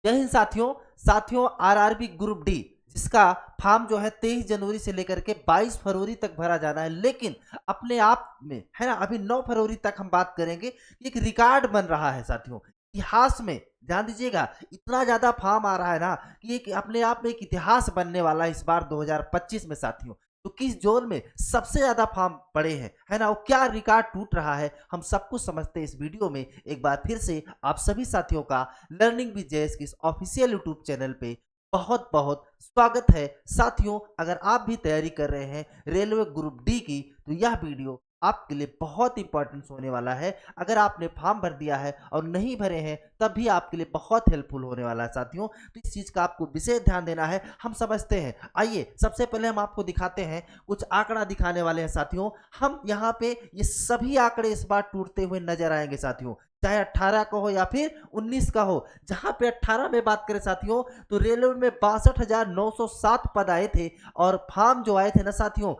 जय हिंद साथियों। साथियों आरआरबी ग्रुप डी जिसका फॉर्म जो है 23 जनवरी से लेकर के 22 फरवरी तक भरा जाना है, लेकिन अपने आप में है ना अभी 9 फरवरी तक हम बात करेंगे। एक रिकॉर्ड बन रहा है साथियों इतिहास में। ध्यान दीजिएगा, इतना ज्यादा फॉर्म आ रहा है ना कि एक अपने आप में एक इतिहास बनने वाला है इस बार 2025 में साथियों। तो किस जोन में सबसे ज्यादा फॉर्म पड़े हैं है ना, वो क्या रिकॉर्ड टूट रहा है, हम सब कुछ समझते हैं इस वीडियो में। एक बार फिर से आप सभी साथियों का लर्निंग विद जेएस के इस ऑफिशियल यूट्यूब चैनल पे बहुत बहुत स्वागत है। साथियों अगर आप भी तैयारी कर रहे हैं रेलवे ग्रुप डी की, तो यह वीडियो आपके लिए बहुत इंपॉर्टेंट होने वाला है। अगर आपने फॉर्म भर दिया है और नहीं भरे हैं तब भी आपके लिए बहुत हेल्पफुल होने वाला है साथियों। तो इस चीज का आपको विशेष ध्यान देना है, हम समझते हैं। आइए सबसे पहले हम आपको दिखाते हैं, कुछ आंकड़ा दिखाने वाले हैं साथियों। हम यहाँ पे ये सभी आंकड़े इस बार टूटते हुए नजर आएंगे साथियों, चाहे 18 का हो या फिर 19 का हो। जहां पे 18 में बात करें साथियों तो रेलवे में 62,907 पद आए थे और फॉर्म जो आए थे ना साथियों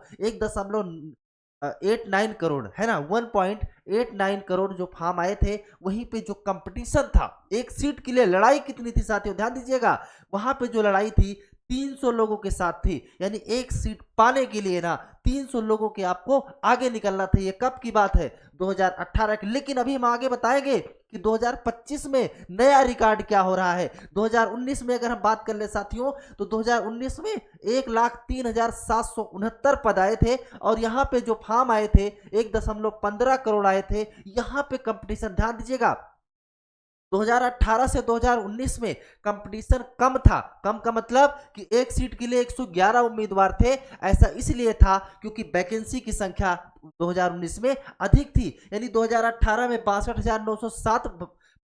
1.89 करोड़ है ना, 1.89 करोड़ जो फॉर्म आए थे। वहीं पे जो कंपटीशन था एक सीट के लिए, लड़ाई कितनी थी साथियों ध्यान दीजिएगा, वहां पे जो लड़ाई थी 300 लोगों के साथ थी। यानी एक सीट पाने के लिए ना 300 लोगों के आपको आगे निकलना था। ये कब की बात है, 2018 की। लेकिन अभी हम आगे बताएंगे कि 2025 में नया रिकॉर्ड क्या हो रहा है। 2019 में अगर हम बात कर ले साथियों तो 2019 में 1,03,769 पद आए थे और यहाँ पे जो फॉर्म आए थे 1.15 करोड़ आए थे। यहाँ पे कंपटीशन ध्यान दीजिएगा, 2018 से 2019 में कंपटीशन कम था। कम का मतलब कि एक सीट के लिए 111 उम्मीदवार थे। ऐसा इसलिए था क्योंकि वैकेंसी की संख्या 2019 में अधिक थी। यानी 2018 में 62,907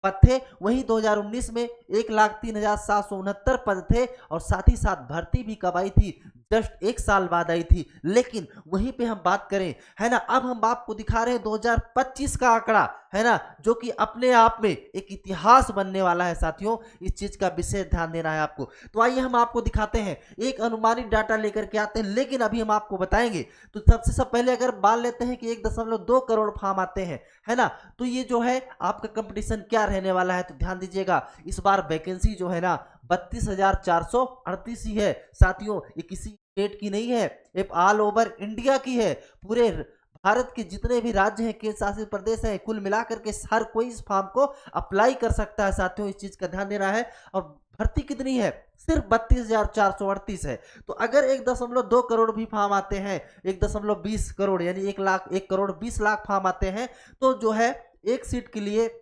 पद थे, वहीं 2019 में 1,03,769 पद थे। और साथ ही साथ भर्ती भी कब आई थी, जस्ट एक साल बाद आई थी। लेकिन वहीं पे हम बात करें है ना, अब हम आपको दिखा रहे हैं 2025 का आंकड़ा है ना, जो कि अपने आप में एक इतिहास बनने वाला है साथियों। इस चीज का विशेष ध्यान देना है आपको। तो आइए हम आपको दिखाते हैं, एक अनुमानित डाटा लेकर के आते हैं, लेकिन अभी हम आपको बताएंगे। तो सबसे सब पहले अगर मान लेते हैं कि 1.2 करोड़ फॉर्म आते हैं है ना, तो ये जो है आपका कंपटीशन क्या रहने वाला है। तो ध्यान दीजिएगा, इस बार वैकेंसी जो है ना 32,438 ही है साथियों। ये किसी स्टेट की नहीं है, ये ऑल ओवर इंडिया की है। पूरे भारत के जितने भी राज्य हैं, केंद्र शासित प्रदेश हैं, कुल मिलाकर के हर कोई इस फॉर्म को अप्लाई कर सकता है साथियों। इस चीज का ध्यान देना है। और भर्ती कितनी है, सिर्फ 32,438 है। तो अगर 1.2 करोड़ भी फॉर्म आते हैं, 1.20 करोड़ यानी 1,20,00,000 फॉर्म आते हैं, तो जो है एक सीट के लिए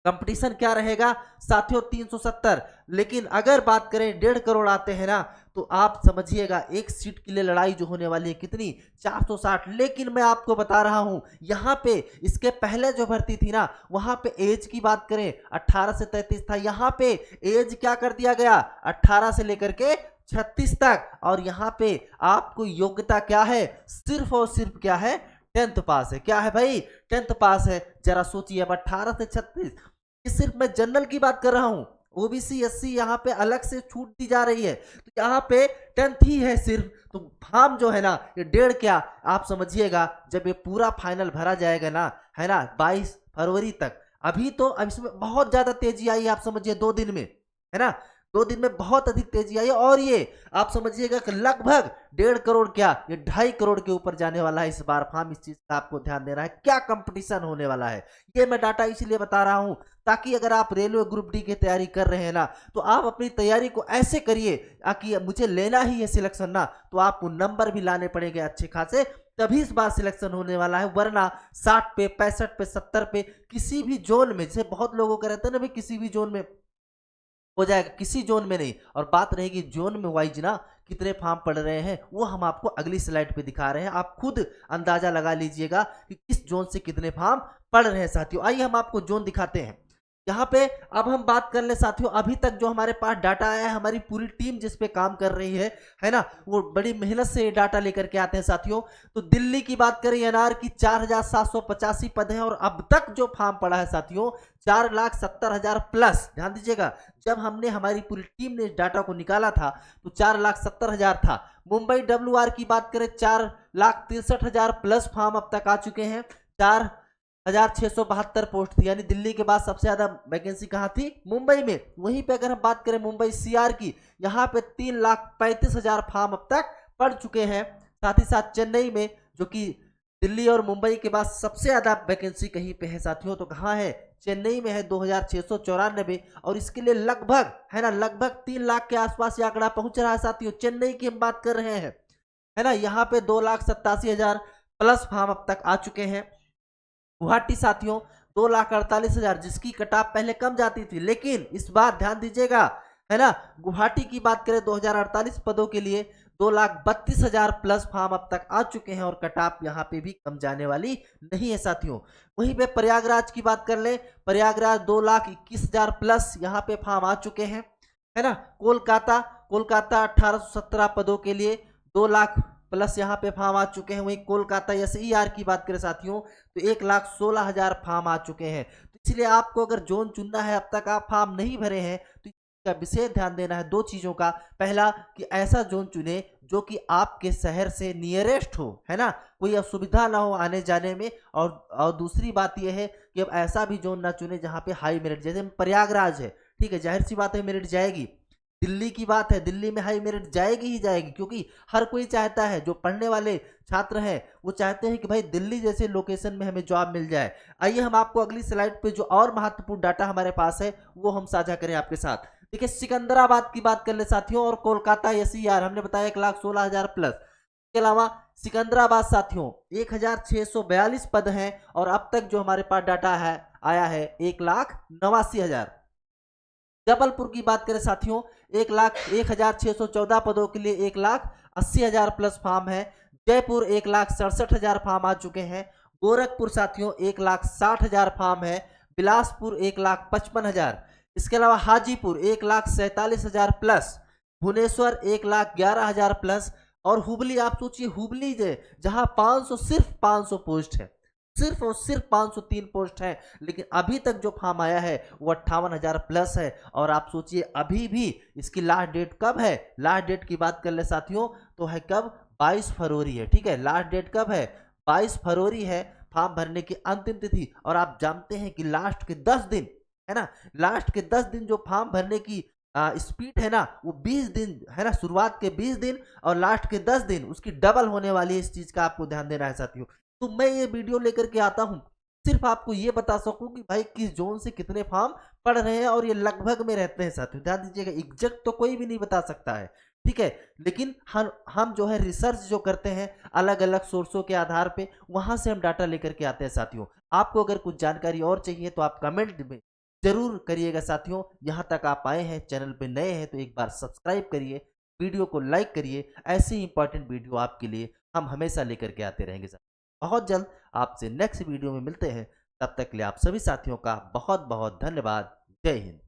कंपटीशन क्या रहेगा साथियों, 370। लेकिन अगर बात करें 1.5 करोड़ आते हैं ना, तो आप समझिएगा एक सीट के लिए लड़ाई जो होने वाली है कितनी, 460। लेकिन मैं आपको बता रहा हूं यहां पे इसके पहले जो भर्ती थी ना, वहां पे एज की बात करें 18 से 33 था। यहां पे एज क्या कर दिया गया, 18 से लेकर के 36 तक। और यहां पे आपको योग्यता क्या है, सिर्फ और सिर्फ क्या है, 10th पास है। क्या है भाई, 10th पास है। जरा सोचिए, अब 18 से 36, सिर्फ मैं जनरल की बात कर रहा हूं, ओबीसी एससी यहाँ पे अलग से छूट दी जा रही है। तो यहाँ पे 10th ही है सिर्फ। तो फॉर्म जो है ना ये 1.5 क्या, आप समझिएगा जब ये पूरा फाइनल भरा जाएगा ना है ना 22 फरवरी तक। अभी तो अब इसमें बहुत ज्यादा तेजी आई है, आप समझिए 2 दिन में है ना, 2 दिन में बहुत अधिक तेजी आई है। और ये आप समझिएगा कि लगभग 1.5 करोड़ क्या, ये 2.5 करोड़ के ऊपर जाने वाला है इस बार फॉर्म। इस चीज का आपको ध्यान देना है, क्या कंपटीशन होने वाला है। ये मैं डाटा इसीलिए बता रहा हूं ताकि अगर आप रेलवे ग्रुप डी की तैयारी कर रहे हैं ना, तो आप अपनी तैयारी को ऐसे करिए कि मुझे लेना ही है सिलेक्शन ना, तो आपको नंबर भी लाने पड़ेंगे अच्छे खासे, तभी इस बार सिलेक्शन होने वाला है। वरना 60 पे 65 पे 70 पे किसी भी जोन में, जैसे बहुत लोगों का रहता है ना भाई किसी भी जोन में हो जाएगा, किसी जोन में नहीं। और बात रहेगी जोन में वाइज ना कितने फॉर्म पड़ रहे हैं, वो हम आपको अगली स्लाइड पे दिखा रहे हैं। आप खुद अंदाजा लगा लीजिएगा कि किस जोन से कितने फॉर्म पड़ रहे हैं साथियों। आइए हम आपको जोन दिखाते हैं यहाँ पे। अब हम बात कर ले साथियों, अभी तक जो हमारे पास डाटा आया है, हमारी पूरी टीम जिस पे काम कर रही है ना, वो बड़ी मेहनत से ये डाटा लेकर के आते हैं साथियों। तो दिल्ली की बात करें एनआर की 4,785 पद है और अब तक जो फॉर्म पड़ा है साथियों 4,70,000 प्लस। ध्यान दीजिएगा, जब हमने हमारी पूरी टीम ने इस डाटा को निकाला था तो 4,70,000 था। मुंबई डब्ल्यूआर की बात करें 4,63,000 प्लस फॉर्म अब तक आ चुके हैं। 4 1672 पोस्ट थी, यानी दिल्ली के बाद सबसे ज्यादा वैकेंसी कहाँ थी? मुंबई में। वहीं पे अगर हम बात करें मुंबई सीआर की, यहाँ पे 3,35,000 फॉर्म अब तक पड़ चुके हैं। साथ ही साथ चेन्नई में, जो कि दिल्ली और मुंबई के बाद सबसे ज्यादा वैकेंसी कहीं पे है साथियों, तो कहाँ है? चेन्नई में है 2,694, और इसके लिए लगभग है ना, लगभग 3 लाख के आसपास ये आंकड़ा पहुंच रहा है साथियों। चेन्नई की हम बात कर रहे हैं, है ना, यहाँ पे 2,87,000 प्लस फॉर्म अब तक आ चुके हैं। गुवाहाटी साथियों 2,48,000, जिसकी कटाप पहले कम जाती थी, लेकिन इस बार ध्यान दीजिएगा, है ना, गुवाहाटी की बात करें 2,048 पदों के लिए 2,32,000 प्लस फॉर्म अब तक आ चुके हैं, और कटाप यहाँ पे भी कम जाने वाली नहीं है साथियों। वहीं पे प्रयागराज की बात कर ले, प्रयागराज 2,21,000 प्लस यहाँ पे फॉर्म आ चुके हैं, है ना। कोलकाता, कोलकाता 1,817 पदों के लिए 2 लाख प्लस यहाँ पे फॉर्म आ चुके हैं। वहीं कोलकाता एसईआर की बात करें साथियों, तो 1,16,000 फॉर्म आ चुके हैं। तो इसलिए आपको अगर जोन चुनना है, अब तक आप फॉर्म नहीं भरे हैं, तो इसका विशेष ध्यान देना है 2 चीजों का। पहला कि ऐसा जोन चुने जो कि आपके शहर से नियरेस्ट हो, है ना, कोई असुविधा ना हो आने जाने में। और दूसरी बात यह है कि अब ऐसा भी जोन ना चुने जहाँ पे हाई मेरिट, जैसे प्रयागराज है, ठीक है, जाहिर सी बात है मेरिट जाएगी। दिल्ली की बात है, दिल्ली में हाई मेरिट जाएगी ही जाएगी, क्योंकि हर कोई चाहता है, जो पढ़ने वाले छात्र हैं वो चाहते हैं कि भाई दिल्ली जैसे लोकेशन में हमें जॉब मिल जाए। आइए हम आपको अगली स्लाइड पे जो और महत्वपूर्ण डाटा हमारे पास है वो हम साझा करें आपके साथ। देखिए सिकंदराबाद की बात कर ले साथियों, और कोलकाता एसईआर हमने बताया 1,16,000 प्लस। इसके अलावा सिकंदराबाद साथियों 1,642 पद हैं, और अब तक जो हमारे पास डाटा है आया है 1,89,000। जबलपुर की बात करें साथियों 1,0614 पदों के लिए 1,80,000 प्लस फॉर्म है। जयपुर 1,67,000 फॉर्म आ चुके हैं। गोरखपुर साथियों 1,60,000 फॉर्म है। बिलासपुर 1,55,000। इसके अलावा हाजीपुर 1,47,000 प्लस। भुवनेश्वर 1,11,000 प्लस। और हुबली, आप सोचिए हुबली जहां 500, सिर्फ 500 पोस्ट है, सिर्फ और सिर्फ 503 पोस्ट है, लेकिन अभी तक जो फॉर्म आया है वो 58,000 प्लस है। और आप सोचिए अभी भी इसकी लास्ट डेट कब है? लास्ट डेट की बात कर ले साथियों, तो है कब? 22 फरवरी है, ठीक है। लास्ट डेट कब है? 22 फरवरी है फॉर्म भरने की अंतिम तिथि। और आप जानते हैं कि लास्ट के 10 दिन, है ना, लास्ट के 10 दिन जो फॉर्म भरने की स्पीड है ना, वो 20 दिन है ना, शुरुआत के 20 दिन और लास्ट के 10 दिन उसकी डबल होने वाली है। इस चीज का आपको ध्यान देना है साथियों। तो मैं ये वीडियो लेकर के आता हूं सिर्फ आपको ये बता सकूं कि भाई किस जोन से कितने फॉर्म पड़ रहे हैं, और ये लगभग में रहते हैं साथियों। ध्यान दीजिएगा, एग्जैक्ट तो कोई भी नहीं बता सकता है, ठीक है, लेकिन हम जो है रिसर्च जो करते हैं अलग अलग सोर्सों के आधार पे, वहां से हम डाटा लेकर के आते हैं साथियों। आपको अगर कुछ जानकारी और चाहिए तो आप कमेंट में जरूर करिएगा साथियों। यहाँ तक आप आए हैं, चैनल पे नए हैं, तो एक बार सब्सक्राइब करिए, वीडियो को लाइक करिए। ऐसे ही इंपॉर्टेंट वीडियो आपके लिए हम हमेशा लेकर के आते रहेंगे। बहुत जल्द आपसे नेक्स्ट वीडियो में मिलते हैं, तब तक के लिए आप सभी साथियों का बहुत बहुत धन्यवाद। जय हिंद।